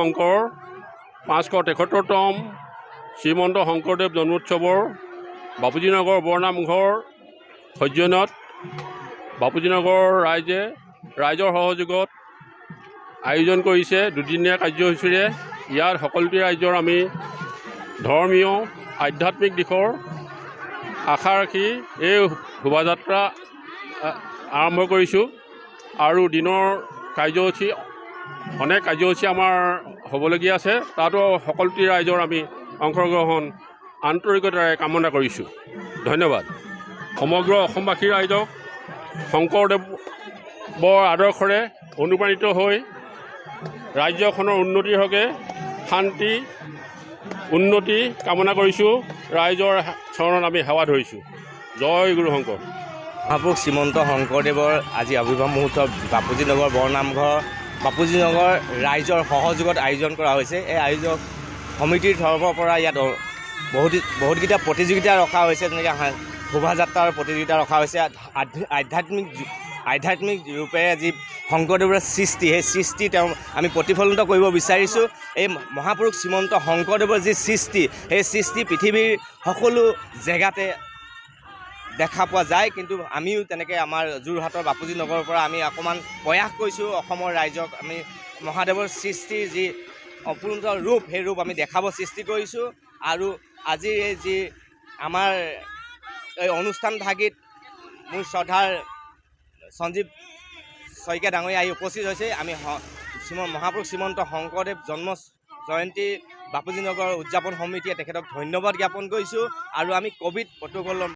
শংকৰ 573তম শ্ৰীমন্ত শংকৰদেৱ জন্মোৎসৱৰ বাপুজীনগৰ বৰনামঘৰ সজ্জনত বাপুজীনগৰ ৰাইজৰ সহযোগত আয়োজন কৰিছে দুদিনীয়া কাৰ্যসূচীৰে। ইয়াত সকলোটি ৰাইজৰ আমি ধৰ্মীয় আধ্যাত্মিক দিশৰ আশা ৰাখি এই শোভাযাত্ৰা আৰম্ভ কৰিছোঁ। আৰু দিনৰ কাৰ্যসূচী অনেক কাৰ্যসূচী আমাৰ হ'বলগীয়া আছে, তাতো সকলোটি ৰাইজৰ আমি অংশগ্ৰহণ আন্তৰিকতাৰে কামনা কৰিছোঁ। ধন্যবাদ। সমগ্ৰ অসমবাসী ৰাইজক শংকৰদেৱৰ আদৰ্শৰে অনুপ্ৰাণিত হৈ ৰাজ্যখনৰ উন্নতিৰ হকে শান্তি উন্নতি কামনা কৰিছোঁ। ৰাইজৰ চৰণত আমি সেৱা ধৰিছোঁ। জয় গুৰু শংকৰ। মহাপুৰুষ শ্ৰীমন্ত শংকৰদেৱৰ আজি আৱিৰ্ভাৱ মুহূৰ্ত বাপুজীনগৰ বৰনামঘৰ বাপুজীনগৰ ৰাইজৰ সহযোগত আয়োজন কৰা হৈছে। এই আয়োজক সমিতিৰ তৰফৰ পৰা ইয়াত বহুতকেইটা প্ৰতিযোগিতা ৰখা হৈছে, যেনেকৈ শোভাযাত্ৰাৰ প্ৰতিযোগিতা ৰখা হৈছে। আধ্যাত্মিক ৰূপে যি শংকৰদেৱৰ সৃষ্টি, সেই সৃষ্টি আমি প্ৰতিফলিত কৰিব বিচাৰিছোঁ। এই মহাপুৰুষ শ্ৰীমন্ত শংকৰদেৱৰ যি সৃষ্টি, সেই সৃষ্টি পৃথিৱীৰ সকলো জেগাতে দেখা পোৱা যায়, কিন্তু আমিও তেনেকৈ আমাৰ যোৰহাটৰ বাপুজীনগৰৰ পৰা আমি অকণমান প্ৰয়াস কৰিছোঁ অসমৰ ৰাইজক আমি মহাদেৱৰ সৃষ্টিৰ যি অপূৰ্ণ ৰূপ, সেই ৰূপ আমি দেখাব সৃষ্টি কৰিছোঁ। আৰু আজিৰ এই যি আমাৰ এই অনুষ্ঠান ভাগিত মোৰ শ্ৰদ্ধাৰ সঞ্জীৱ শইকীয়া ডাঙৰীয়া আহি উপস্থিত হৈছে। আমি মহাপুৰুষ শ্ৰীমন্ত শংকৰদেৱ জন্ম জয়ন্তী বাপুজীনগৰ উদযাপন সমিতিয়ে তেখেতক ধন্যবাদ জ্ঞাপন কৰিছোঁ। আৰু আমি ক'ভিড প্ৰট'কল